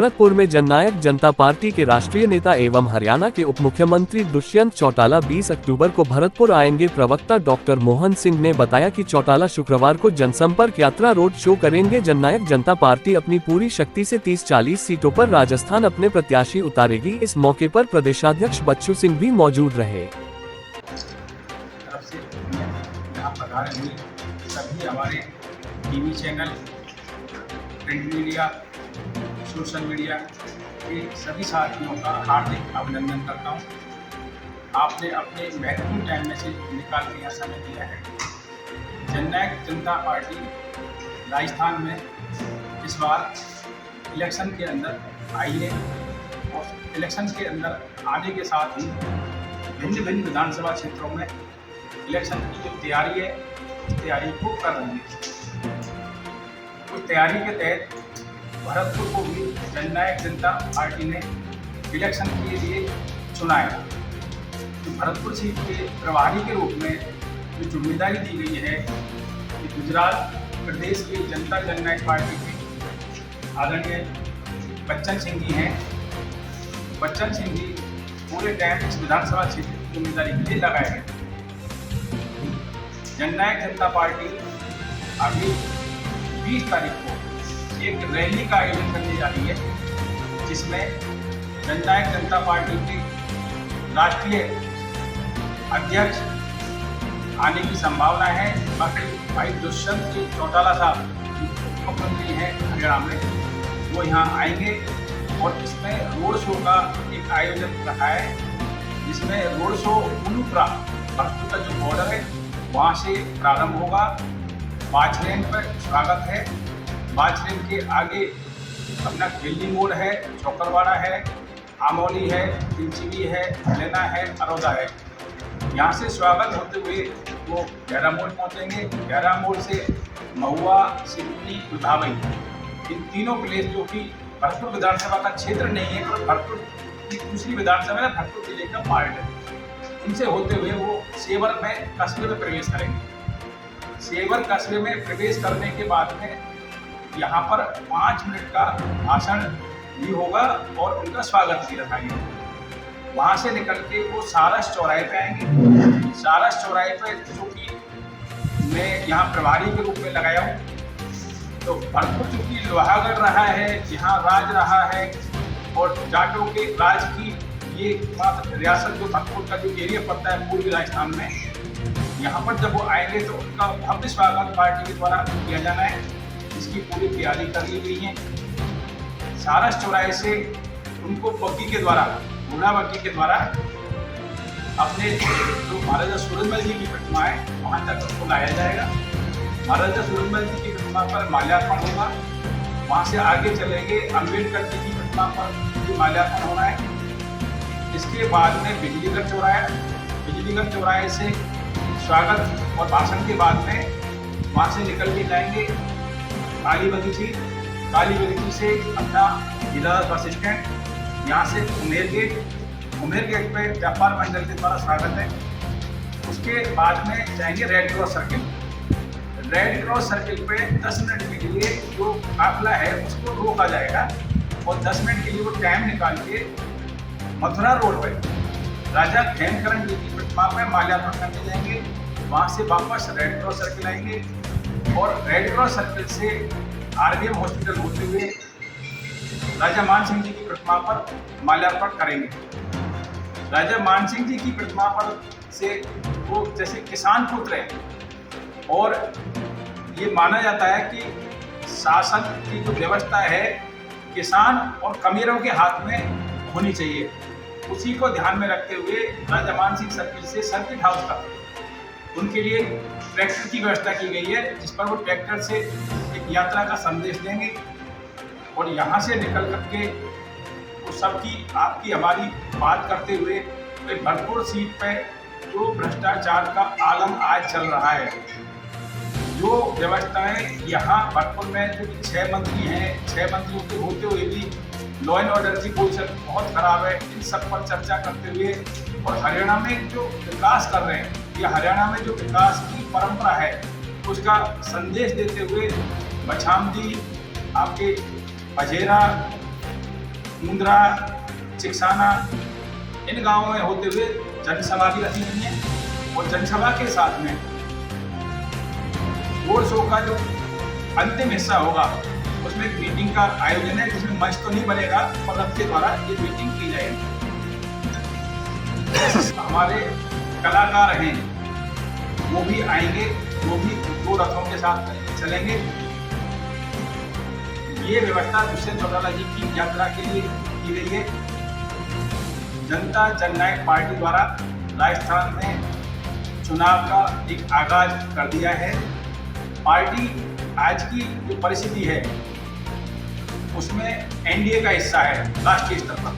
भरतपुर में जननायक जनता पार्टी के राष्ट्रीय नेता एवं हरियाणा के उप मुख्यमंत्री दुष्यंत चौटाला 20 अक्टूबर को भरतपुर आएंगे। प्रवक्ता डॉक्टर मोहन सिंह ने बताया कि चौटाला शुक्रवार को जनसंपर्क यात्रा रोड शो करेंगे। जननायक जनता पार्टी अपनी पूरी शक्ति से 30-40 सीटों पर राजस्थान अपने प्रत्याशी उतारेगी। इस मौके पर प्रदेशाध्यक्ष बच्चू सिंह भी मौजूद रहे। सभी हमारे TV channel, print media, social media के सभी साथियों का हार्दिक अभिनंदन करता हूं। आपने अपने महत्वपूर्ण टाइम में से निकाल के यहाँ समय दिया है। जननायक जनता पार्टी राजस्थान में इस बार इलेक्शन के अंदर आई है और इलेक्शन के अंदर आने के साथ ही भिन्न भिन्न विधानसभा क्षेत्रों में इलेक्शन की जो तैयारी है उस तैयारी को कर रही है। उस तैयारी के तहत भरतपुर को भी जननायक जनता पार्टी ने इलेक्शन के लिए चुना है। तो भरतपुर सीट के प्रभारी के रूप में जो जिम्मेदारी दी गई है कि गुजरात प्रदेश की जनता जननायक पार्टी के आदरणीय बच्चन सिंह जी हैं। बच्चन सिंह जी पूरे टाइम इस विधानसभा क्षेत्र की जिम्मेदारी के लिए लगाए हैं। जननायक जनता पार्टी अभी 20 तारीख को एक रैली का आयोजन करने जा रही है, जिसमें जननायक जनता पार्टी के राष्ट्रीय अध्यक्ष आने की संभावना है। बाकी भाई दुष्यंत चौटाला साहब मुख्यमंत्री हैं हरियाणा में, वो यहाँ आएंगे और इसमें रोड शो का एक आयोजन रखा है, जिसमें रोड शो उनुप्रा भरतपुर का जो बॉर्डर है वहाँ से प्रारंभ होगा। बाछरेन पर स्वागत है। बाछरेन के आगे अपना खेली मोड़ है, चौकरवाड़ा है, आमोली है, पिंचवी है, लेना है, अरोदा है। यहाँ से स्वागत होते हुए वो गहरा मोड़ पहुँचेंगे। गहरा मोड़ से महुआ, सिवनी, दुधावई, इन तीनों प्लेस जो कि भरतपुर विधानसभा का क्षेत्र नहीं है पर भरतपुर की दूसरी विधानसभा है, भरतपुर जिले का पार्ट है, उनसे होते हुए वो सेवर में कस्बे में प्रवेश करेंगे। सेवर कस्बे में प्रवेश करने के बाद में यहाँ पर 5 मिनट का भाषण भी होगा और उनका स्वागत भी रखाएंगे। वहाँ से निकल के वो सारस चौराहे पे आएंगे। सारस चौराहे पे जो कि मैं यहाँ प्रभारी के रूप में लगाया हूँ, तो भरतपुर चूँकि लोहागढ़ रहा है, यहाँ राज रहा है और जाटों के राज की ये मात्र रियासत जो भरतपुर का जो एरिया पड़ता है पूर्वी राजस्थान में, यहाँ पर जब वो आएंगे तो उनका भव्य स्वागत पार्टी के द्वारा किया जाना है। इसकी पूरी तैयारी कर ली गई है। सारस चौराहे से उनको बग्गी के द्वारा, घोड़ा बग्गी के द्वारा अपने जो महाराजा सूरजमल जी की प्रतिमा है वहाँ तक उनको लाया जाएगा। महाराजा सूरजमल जी की प्रतिमा पर माल्यार्पण होगा। वहाँ से आगे चलेंगे, अम्बेडकर जी की प्रतिमा पर भी माल्यार्पण होना है। इसके बाद में बिजलीगढ़ चौराहा, बिजलीगढ़ चौराहे से स्वागत और भाषण के बाद में वहाँ से निकल के जाएंगे काली बगीची। काली बगीची से अपना जिला बस स्टैंड, यहाँ से उमेर गेट पे व्यापार मंडल के द्वारा स्वागत है। उसके बाद में जाएंगे red cross circle. Red cross circle पे 10 मिनट के लिए जो काफिला है उसको रोका जाएगा और 10 मिनट के लिए वो टाइम निकाल के मथुरा रोड पे राजा खेमकरण जी की प्रतिमा पर माल्यार्पण करने जाएंगे। वहाँ से वापस रेड क्रॉस सर्किल आएंगे और रेड क्रॉस सर्किल से आरबीएम हॉस्पिटल होते हुए राजा मान सिंह जी की प्रतिमा पर माल्यार्पण करेंगे। राजा मान सिंह जी की प्रतिमा पर से वो जैसे किसान पुत्र हैं और ये माना जाता है कि शासन की जो व्यवस्था है किसान और कमीरों के हाथ में होनी चाहिए। उसी को ध्यान में रखते हुए राजा मान सिंह सर्किल से सर्किट हाउस तक उनके लिए ट्रैक्टर की व्यवस्था की गई है, जिस पर वो ट्रैक्टर से एक यात्रा का संदेश देंगे और यहाँ से निकल करके वो सबकी आपकी हमारी बात करते हुए भरतपुर सीट पे जो भ्रष्टाचार का आलम आज चल रहा है, जो व्यवस्थाएं यहाँ भरतपुर में जो 6 मंत्री हैं, 6 मंत्रियों के होते हुए भी लॉ एंड ऑर्डर की पोजीशन बहुत खराब है, इन सब पर चर्चा करते हुए और हरियाणा में जो विकास कर रहे हैं या हरियाणा में जो विकास की परंपरा है उसका संदेश देते हुए बछामदी, आपके बजेरा, मुंद्रा, चिकसाना, इन गांवों में होते हुए जनसभा भी रखी गई है। और जनसभा के साथ में रोड शो का जो अंतिम हिस्सा होगा उसमें एक मीटिंग का आयोजन है, जिसमें मंच तो नहीं बनेगा पर रथ के द्वारा ये मीटिंग की जाएगी। हमारे कलाकार हैं वो भी आएंगे, वो भी 2 रथों के साथ चलेंगे। ये व्यवस्था दुष्यंत चौटाला जी की यात्रा के लिए की गई है। जनता जननायक पार्टी द्वारा राजस्थान में चुनाव का एक आगाज कर दिया है। पार्टी आज की जो परिस्थिति है उसमें एनडीए का हिस्सा है राष्ट्रीय स्तर पर,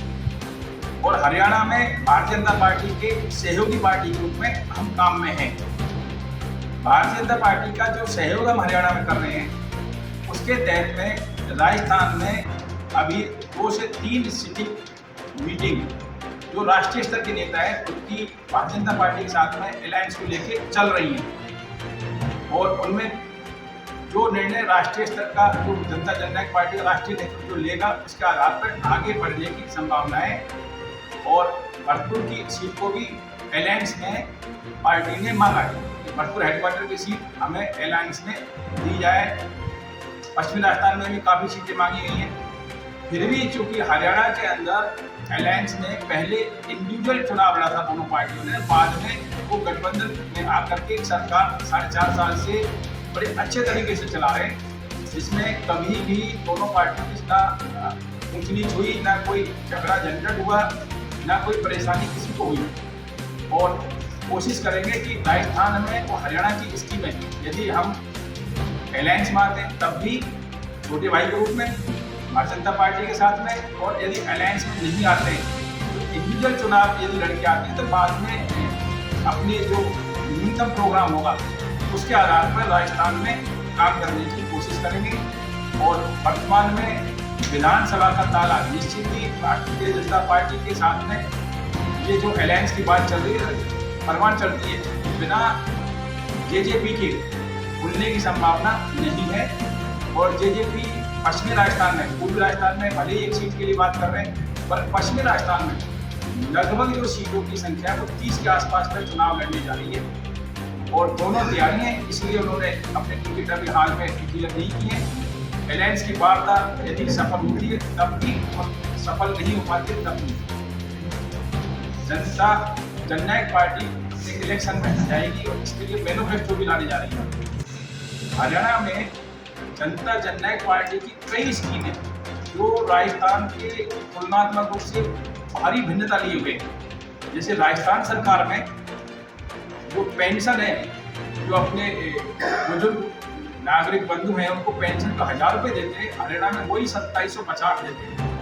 और हरियाणा में भारतीय जनता पार्टी के सहयोगी पार्टी के रूप में हम काम में हैं। भारतीय जनता पार्टी का जो सहयोग हम हरियाणा में कर रहे हैं उसके तहत में राजस्थान में अभी 2 से 3 सिटिंग मीटिंग जो राष्ट्रीय स्तर के नेता है उनकी भारतीय जनता पार्टी के साथ में अलायंस को लेके चल रही है। और उनमें जो निर्णय राष्ट्रीय स्तर का जो जनता जननायक पार्टी का राष्ट्रीय नेतृत्व लेगा उसके आधार पर आगे बढ़ने की संभावना है। और भरतपुर की सीट को भी अलायंस में पार्टी ने मांगा है, भरतपुर हेडक्वार्टर की सीट हमें अलायंस में दी जाए। पश्चिमी राजस्थान में भी काफ़ी सीटें मांगी गई हैं। फिर भी चूंकि हरियाणा के अंदर अलायंस ने पहले इंडिविजुअल चुनाव लड़ा था दोनों पार्टियों ने, बाद में वो गठबंधन में आकर के सरकार 4.5 साल से बड़े अच्छे तरीके से चला रहे हैं, जिसमें कभी भी दोनों पार्टियों की ना ऊंच नीच हुई, ना कोई झगड़ा झंझट हुआ, ना कोई परेशानी किसी को हुई। और कोशिश करेंगे कि राजस्थान में और हरियाणा की स्कीमें यदि हम अलायंस मारते हैं तब भी छोटे भाई के रूप में भारतीय जनता पार्टी के साथ में, और यदि अलायंस में नहीं आते तो इंडिविजुअल चुनाव यदि लड़के आते हैं तो बाद में अपने जो न्यूनतम प्रोग्राम होगा उसके आधार पर राजस्थान में काम करने की कोशिश करेंगे। और वर्तमान में विधानसभा का ताला निश्चित ही भारतीय जनता पार्टी के साथ में ये जो अलायंस की बात चल रही है परवान चलती है, बिना जेजेपी के खुलने की संभावना नहीं है। और जेजेपी पश्चिमी राजस्थान में, पूर्वी राजस्थान में भले ही एक सीट के लिए बात कर रहे हैं, पर पश्चिमी राजस्थान में लगभग जो सीटों की संख्या है वो 30 के आसपास पर चुनाव लड़ने जा रही है। और दोनों तैयारी हैं, इसलिए उन्होंने अपने टिकट अभी हाल में क्लियर नहीं किए। अलायंस की वार्ता यदि सफल होती है तब भी, और सफल नहीं हो पाती तब भी जनता जननायक पार्टी एक इलेक्शन में जाएगी और इसके लिए मैनिफेस्टो भी लाने जा रही है। हरियाणा में जनता जननायक पार्टी की कई स्कीमें जो राजस्थान के तुलनात्मक रूप से भारी भिन्नता लिए हुए, जैसे राजस्थान सरकार में जो पेंशन है, जो अपने बुजुर्ग नागरिक बंधु हैं उनको पेंशन का 1000 रुपये देते हैं, हरियाणा में वही 2750 देते हैं।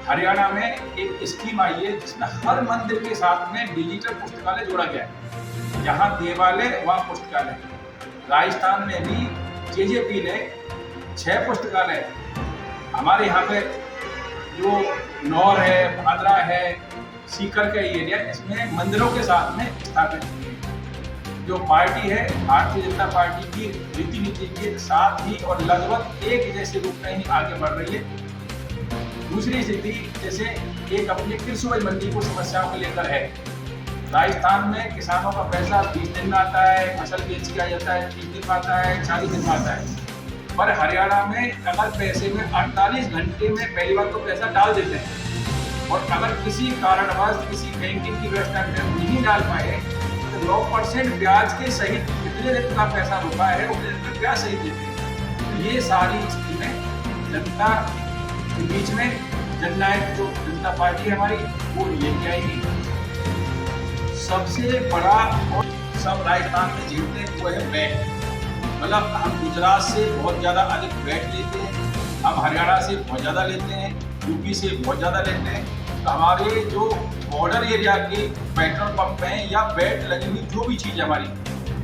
हरियाणा में एक स्कीम आई है जिसमें हर मंदिर के साथ में डिजिटल पुस्तकालय जोड़ा गया है, जहाँ देवालय वहाँ पुस्तकालय। राजस्थान में भी जेजेपी ने 6 पुस्तकालय हमारे यहाँ पे जो नौर है, भादरा है, सीकर का एरिया, इसमें मंदिरों के साथ में स्थापित किए। जो पार्टी है भारतीय जनता पार्टी की रीति नीति के साथ ही और लगभग एक जैसे रूप में ही आगे बढ़ रही है। दूसरी स्थिति जैसे एक अपनी कृषि उपज मंडी को समस्याओं को लेकर है। राजस्थान में किसानों का पैसा 20 दिन में आता है, फसल बेच के आ जाता है, 30 दिन में आता है, 40 दिन में आता है। पर हरियाणा में अगर पैसे में 48 घंटे में पहली बार तो पैसा डाल देते हैं, और अगर किसी कारणवश किसी बैंकिंग की व्यवस्था नहीं डाल पाए तो 9% ब्याज के सहित कितने दिन का पैसा रुका है उतने दिन का ब्याज सहित देते हैं। तो ये सारी स्कीमें जनता के बीच में जननायक जो जनता पार्टी है हमारी वो लेके आएगी। सबसे बड़ा और सब राजस्थान में जीतते हैं वो है वैट। मतलब हम गुजरात से बहुत ज़्यादा अधिक वैट लेते हैं, हम हरियाणा से बहुत ज़्यादा लेते हैं, यूपी से बहुत ज़्यादा लेते हैं। तो हमारे जो बॉर्डर एरिया के पेट्रोल पंप हैं या वैट लगी हुई जो भी चीज़ हमारी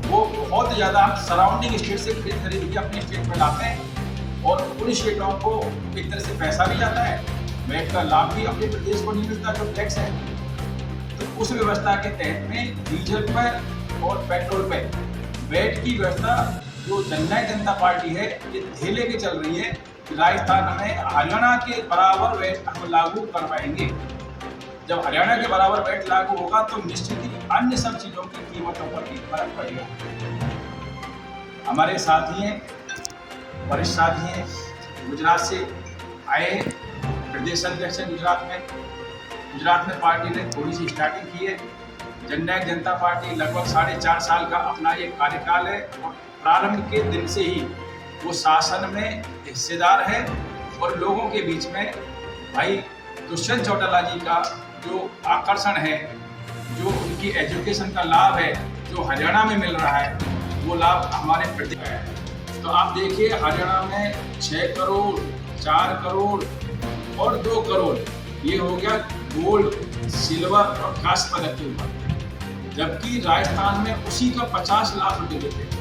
वो बहुत ज़्यादा हम सराउंडिंग स्टेट से खरीद के अपने स्टेट में लाते हैं, और उन स्टेटों को एक तरह से पैसा भी जाता है, वैट का लाभ भी अपने प्रदेश को नहीं मिलता जो टैक्स है। तो उस व्यवस्था के तहत में डीजल पर और पेट्रोल पर वैट की व्यवस्था जो जननायक जनता पार्टी है ये धेले के चल रही है, राजस्थान में हरियाणा के बराबर वैट हम लागू करवाएंगे। जब हरियाणा के बराबर वैट लागू होगा तो निश्चित ही अन्य सब चीजों की कीमतों पर भी फर्क पड़ेगा। हमारे साथी हैं, वरिष्ठ साथी हैं, गुजरात से आए, प्रदेश अध्यक्ष हैं गुजरात में पार्टी ने थोड़ी सी स्टार्टिंग की है। जननायक जनता पार्टी लगभग 4.5 साल का अपना ये कार्यकाल है और प्रारंभ के दिन से ही वो शासन में हिस्सेदार है और लोगों के बीच में भाई दुष्यंत चौटाला जी का जो आकर्षण है, जो उनकी एजुकेशन का लाभ है, जो हरियाणा में मिल रहा है, वो लाभ हमारे प्रदेश में है। तो आप देखिए हरियाणा में 6 करोड़, 4 करोड़ और 2 करोड़ ये हो गया गोल्ड, सिल्वर और कांस्य पदक के ऊपर, जबकि राजस्थान में उसी का 50 लाख रुपए देते हैं।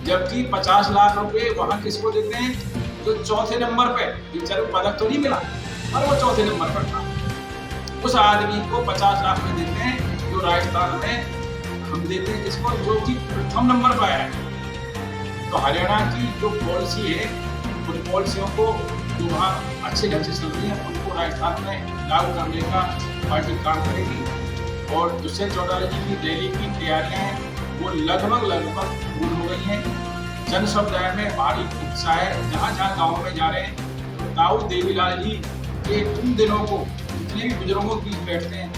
जबकि 50 लाख रुपए वहां किसको देते हैं? जो चौथे नंबर पे, बेचारे को पदक तो नहीं मिला पर वो चौथे नंबर पर था, उस आदमी को 50 लाख में देते हैं। जो राजस्थान में हम देते हैं किसको? जो कि प्रथम नंबर पर आया है। तो हरियाणा की जो पॉलिसी है, उन पॉलिसियों को जो वहाँ अच्छे ढंग से चल रही है उनको राजस्थान में लागू करने का पार्टी काम करेगी। और दुष्यंत चौटाला जी की रैली की तैयारियां हैं वो लगभग पूर्ण हो गई हैं। जन समुदाय में भारी उत्साह है। जहाँ गाँव में जा रहे हैं तो ताऊ देवीलाल जी के उन दिनों को जितने भी बुजुर्गों की बैठते हैं,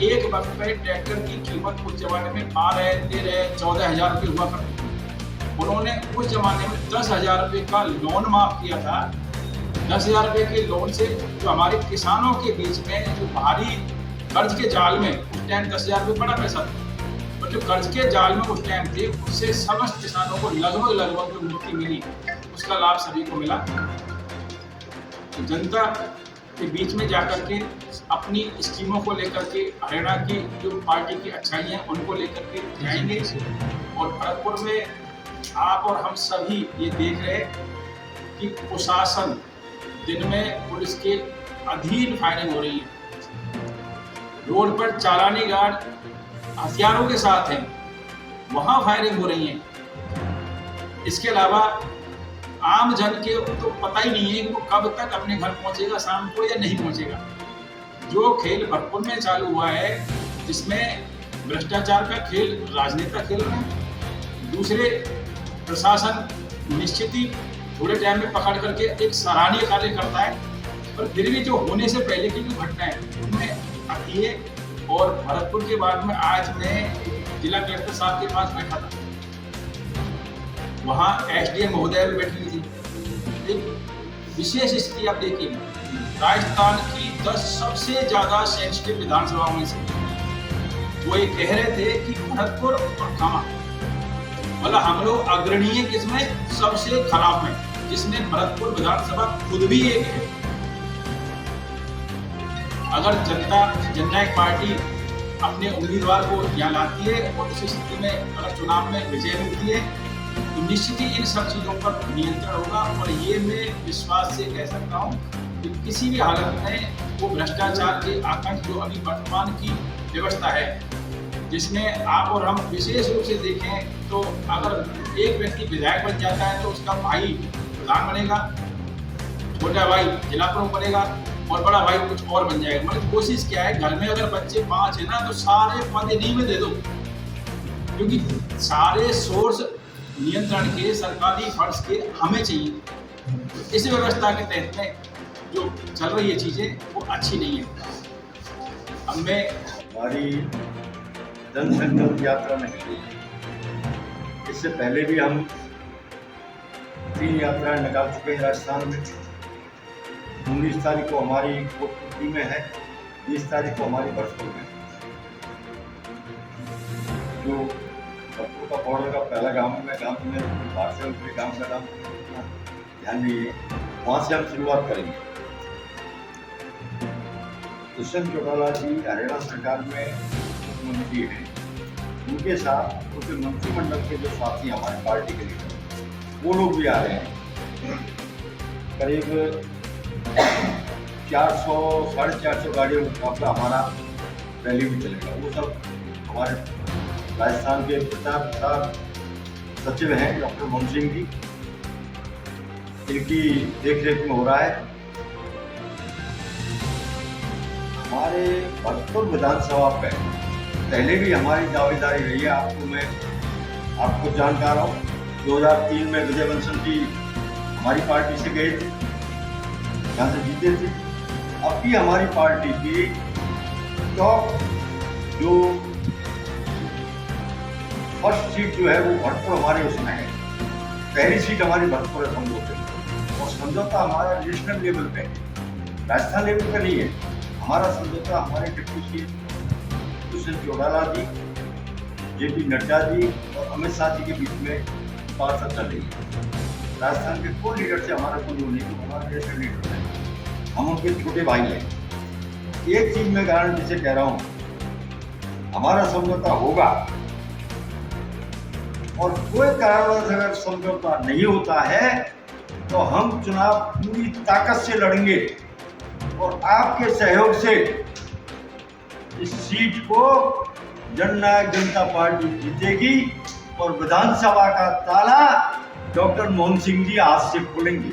एक वक्त पे ट्रैक्टर की कीमत उस जमाने में 14,000 रुपये हुआ करती। उन्होंने उस जमाने में 10,000 रुपये का लोन माफ किया था। 10,000 रुपये के लोन से जो हमारे किसानों के बीच में जो भारी कर्ज के जाल में, उस टाइम 10,000 रुपये बड़ा पैसा था, और जो कर्ज के जाल में उस टाइम थे उससे समस्त किसानों को लगभग जो मुक्ति मिली उसका लाभ सभी को मिला। तो जनता के बीच में जाकर के अपनी स्कीमों को लेकर के हरियाणा की जो पार्टी की अच्छाई हैं उनको लेकर के जाएंगे। और भरतपुर में आप और हम सभी ये देख रहे हैं कि प्रशासन दिन में पुलिस के अधीन फायरिंग हो रही है। रोड पर चालानी गार्ड हथियारों के साथ हैं, वहां फायरिंग हो रही है। इसके अलावा आम जन के तो पता ही नहीं है कि वो कब तक अपने घर पहुंचेगा शाम को या नहीं पहुंचेगा। जो खेल भरतपुर में चालू हुआ है जिसमें भ्रष्टाचार का खेल राजनेता खेल रहे हैं, दूसरे प्रशासन निश्चित ही थोड़े टाइम में पकड़ करके एक सराहनीय कार्य करता है, पर फिर भी जो होने से पहले की जो घटनाएं उनमें आती है। और भरतपुर के बाद में आज मैं जिला कलेक्टर साहब के पास बैठा था, वहाँ एसडीएम महोदय भी बैठी हुई थी। एक विशेष स्थिति आप देखिए, राजस्थान की 10 सबसे ज्यादा सेंसिटिव विधानसभाओं में से वो ये कह रहे थे कि भरतपुर और खामा, मतलब हम लोग अग्रणीय किसमें? सबसे खराब में, जिसमें भरतपुर विधानसभा खुद भी एक है। अगर जननायक पार्टी अपने उम्मीदवार को यहाँ लाती है और उस स्थिति में अगर चुनाव में विजय मिलती है तो निश्चित ही इन सब चीज़ों पर नियंत्रण होगा। और ये मैं विश्वास से कह सकता हूँ कि किसी भी हालत में वो भ्रष्टाचार के आतंक जो अभी वर्तमान की व्यवस्था है, जिसमें आप और हम विशेष रूप से देखें तो अगर एक व्यक्ति विधायक बन जाता है तो उसका भाई प्रधान बनेगा, छोटा भाई जिला प्रमुख बनेगा और बड़ा भाई कुछ और बन जाएगा। मतलब कोशिश क्या है, घर में अगर बच्चे 5 है ना तो सारे पद इन्हीं में दे दो, क्योंकि सारे सोर्स नियंत्रण के सरकारी फंड्स के हमें चाहिए। इस व्यवस्था के तहत में जो चल रही है चीजें वो अच्छी नहीं है। अब मैं हमारी जन संकल्प यात्रा निकली, इससे पहले भी हम 3 यात्राएं निकाल चुके हैं राजस्थान में। 19 तारीख को हमारी कोटपुतली में है, 20 तारीख को हमारी भरतपुर में। जो भरतपुर का बॉर्डर का पहला गांव में गांव का नाम ध्यान दीजिए, वहाँ से हम शुरुआत करेंगे। दुष्यंत चौटाला जी हरियाणा सरकार में मुख्यमंत्री हैं, उनके साथ उनके मंत्रिमंडल के जो साथी हमारे पार्टी के लीडर वो लोग भी आ रहे हैं। करीब 400 साढ़े 400 गाड़ियों का मुकाबला हमारा रैली में चलेगा। वो सब हमारे राजस्थान के प्रचार सचिव हैं डॉक्टर मोहन सिंह जी, इनकी देखरेख में हो रहा है। हमारे भरतपुर विधानसभा पे पहले भी हमारी दावेदारी रही है। आपको जानकार हूँ, 2003 में विजय बंसल जी हमारी पार्टी से गए थे, यहाँ से जीते थे। अब भी हमारी पार्टी की टॉप जो फर्स्ट सीट जो है वो भरतपुर हमारे उसमें है। पहली सीट हमारी भरतपुर है समझौते, और समझौता हमारा नेशनल लेवल पे, राजस्थान लेवल पे नहीं है। हमारा समझौता हमारे डिप्टी सीएम दुष्यंत चौटाला जी, जेपी नड्डा जी और अमित शाह जी के बीच में बात चल रही है। राजस्थान के कोई लीडर से हमारा कोई नहीं, हमारा नेशनल लीडर है, हम उनके छोटे भाई हैं। एक चीज मैं गारंटी से कह रहा हूँ, हमारा समझौता होगा, और कोई कारणवश अगर समझौता नहीं होता है तो हम चुनाव पूरी ताकत से लड़ेंगे, और आपके सहयोग से इस सीट को जननायक जनता पार्टी जीतेगी, और विधानसभा का ताला डॉक्टर मोहन सिंह जी आज से खोलेंगे।